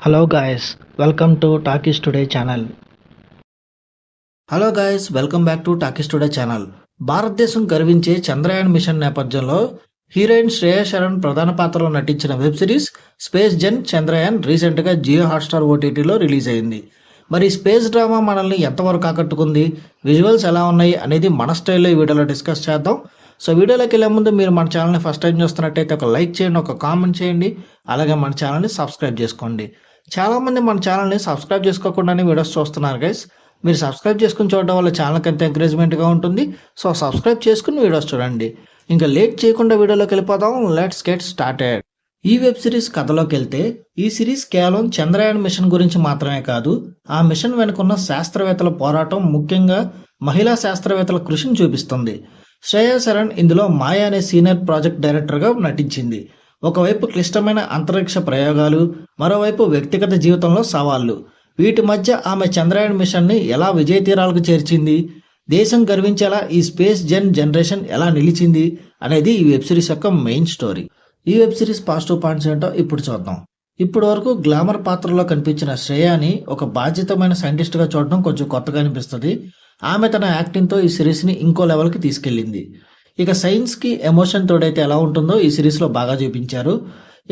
Hello guys, welcome to Talkies Today channel. Hello guys, welcome back to talkies today channel. భారతదేశం గర్వించే Chandrayaan machine నేపథ్యంలో heroine Shreya Sharan ప్రధాన పాత్రలో నటించిన web series space జెన్ చంద్రయాన్ రీసెంట్గా Jio Hotstar ఓటీటీలో రిలీజ్ అయింది. మరి స్పేస్ డ్రామా మనల్ని ఎంతవరకు ఆకట్టుకుంది, విజువల్స్ ఎలా ఉన్నాయి అనేది మన స్టైల్లో ఈ వీడియోలో డిస్కస్ చేద్దాం. సో వీడియోలోకి వెళ్ళే ముందు మీరు మన ఛానల్ని ఫస్ట్ టైం చూస్తున్నట్టయితే ఒక లైక్ చేయండి, ఒక కామెంట్ చేయండి, అలాగే మన ఛానల్ని సబ్స్క్రైబ్ చేసుకోండి. చాలామంది మన ఛానల్ని సబ్స్క్రైబ్ చేసుకోకుండానే వీడియోస్ చూస్తున్నారు గైస్. మీరు సబ్స్క్రైబ్ చేసుకుని చూడడం వల్ల ఛానల్కి ఎంత ఎంకరేజ్మెంట్గా ఉంటుంది. సో సబ్స్క్రైబ్ చేసుకుని వీడియోస్ చూడండి. ఇంకా లేట్ చేయకుండా వీడియోలోకి వెళ్ళిపోదాం. Let's get started. ఈ వెబ్ సిరీస్ కథలోకి వెళ్తే ఈ సిరీస్ కేవలం చంద్రయాన్ మిషన్ గురించి మాత్రమే కాదు, ఆ మిషన్ వెనుకున్న శాస్త్రవేత్తల పోరాటం, ముఖ్యంగా మహిళా శాస్త్రవేత్తల కృషిని చూపిస్తుంది. శ్రేయా శరణ్ ఇందులో మాయా అనే సీనియర్ ప్రాజెక్ట్ డైరెక్టర్గా నటించింది. ఒకవైపు క్లిష్టమైన అంతరిక్ష ప్రయోగాలు, మరోవైపు వ్యక్తిగత జీవితంలో సవాళ్లు. వీటి మధ్య ఆమె చంద్రయాన్ మిషన్ని ఎలా విజయ తీరాలకు చేర్చింది, దేశం గర్వించేలా ఈ స్పేస్ జనరేషన్ ఎలా నిలిచింది అనేది ఈ వెబ్ సిరీస్ యొక్క మెయిన్ స్టోరీ. ఈ వెబ్ సిరీస్ పాజిటివ్ పాయింట్స్ ఏంటో ఇప్పుడు చూద్దాం. ఇప్పటి వరకు గ్లామర్ పాత్రలో కనిపించిన శ్రేయాని ఒక బాధ్యతమైన సైంటిస్ట్గా చూడడం కొంచెం కొత్తగా అనిపిస్తుంది. ఆమె తన యాక్టింగ్తో ఈ సిరీస్ని ఇంకో లెవెల్కి తీసుకెళ్ళింది. ఇక సైన్స్కి ఎమోషన్ తోడైతే ఎలా ఉంటుందో ఈ సిరీస్లో బాగా చూపించారు.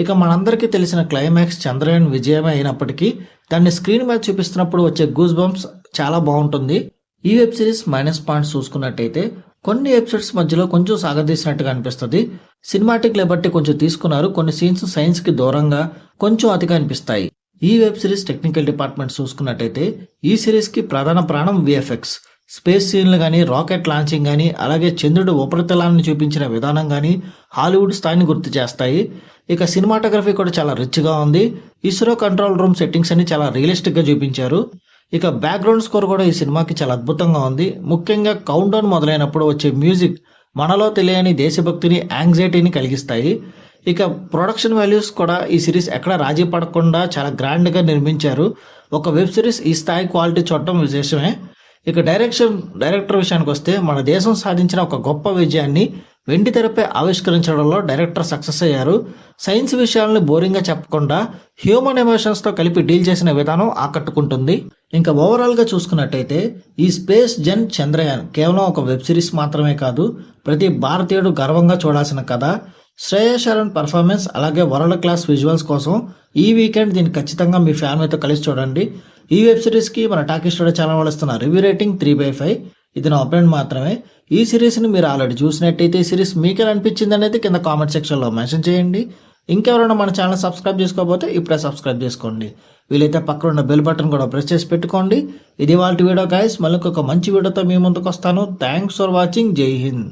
ఇక మనందరికీ తెలిసిన క్లైమాక్స్ చంద్రయాన్ విజయమే అయినప్పటికీ దాన్ని స్క్రీన్ మీద చూపిస్తున్నప్పుడు వచ్చే గూస్ బంప్స్ చాలా బాగుంటుంది. ఈ వెబ్ సిరీస్ మైనస్ పాయింట్స్ చూసుకున్నట్టయితే కొన్ని ఎపిసోడ్స్ మధ్యలో కొంచెం సాగదీసినట్టుగా అనిపిస్తుంది. సినిమాటిక్ లిబర్టీ కొంచెం తీసుకున్నారు, కొన్ని సీన్స్ సైన్స్కి దూరంగా కొంచెం అతిగా అనిపిస్తాయి. ఈ వెబ్ సిరీస్ టెక్నికల్ డిపార్ట్మెంట్ చూసుకున్నట్టయితే ఈ సిరీస్కి ప్రధాన ప్రాణం విఎఫ్ఎక్స్. స్పేస్ సీన్లు కానీ, రాకెట్ లాంచింగ్ కానీ, అలాగే చంద్రుడు ఉపరితలాన్ని చూపించిన విధానం కానీ హాలీవుడ్ స్థాయిని గుర్తు చేస్తాయి. ఇక సినిమాటోగ్రఫీ కూడా చాలా రిచ్గా ఉంది. ఇస్రో కంట్రోల్ రూమ్ సెట్టింగ్స్ అన్ని చాలా రియలిస్టిక్గా చూపించారు. ఇక బ్యాక్గ్రౌండ్ స్కోర్ కూడా ఈ సినిమాకి చాలా అద్భుతంగా ఉంది. ముఖ్యంగా కౌంట్ డౌన్ మొదలైనప్పుడు వచ్చే మ్యూజిక్ మనలో తెలియని దేశభక్తిని, యాంగ్జైటీని కలిగిస్తాయి. ఇక ప్రొడక్షన్ వాల్యూస్ కూడా ఈ సిరీస్ ఎక్కడ రాజీ పడకుండా చాలా గ్రాండ్గా నిర్మించారు. ఒక వెబ్ సిరీస్ ఈ స్థాయి క్వాలిటీ చూడటం విశేషమే. ఇక డైరెక్టర్ విషయానికి వస్తే మన దేశం సాధించిన ఒక గొప్ప విజయాన్ని వెండి తెరపై ఆవిష్కరించడంలో డైరెక్టర్ సక్సెస్ అయ్యారు. సైన్స్ విషయాలను బోరింగ్గా చెప్పకుండా హ్యూమన్ ఎమోషన్స్తో కలిపి డీల్ చేసిన విధానం ఆకట్టుకుంటుంది. ఇంకా ఓవరాల్గా చూసుకున్నట్టయితే ఈ స్పేస్ జెన్ చంద్రయాన్ కేవలం ఒక వెబ్ సిరీస్ మాత్రమే కాదు, ప్రతి భారతీయుడు గర్వంగా చూడాల్సిన కథ. శ్రేయా శరణ్ పర్ఫార్మెన్స్, అలాగే వరల్డ్ క్లాస్ విజువల్స్ కోసం ఈ వీకెండ్ దీన్ని ఖచ్చితంగా మీ ఫ్యామిలీతో కలిసి చూడండి. ఈ వెబ్ సిరీస్కి మన టాకీస్ టుడే ఛానల్ వాళ్ళు ఇస్తున్న రివ్యూ రేటింగ్ 3/5. ఇది నా ఒపీనియన్ మాత్రమే. ఈ సిరీస్ని మీరు ఆల్రెడీ చూసినట్టయితే ఈ సిరీస్ మీకు ఎలా అనిపించింది అనేది కింద కామెంట్ సెక్షన్లో మెన్షన్ చేయండి. ఇంకెవరైనా మన ఛానల్ సబ్స్క్రైబ్ చేసుకోకపోతే ఇప్పుడే సబ్స్క్రైబ్ చేసుకోండి. వీలైతే పక్కన ఉన్న బెల్ బటన్ కూడా ప్రెస్ చేసి పెట్టుకోండి. ఇది వాళ్ళ వీడియో గైస్. మళ్ళీ ఒక మంచి వీడియోతో మీ ముందుకు వస్తాను. Thanks for watching. జై హింద్.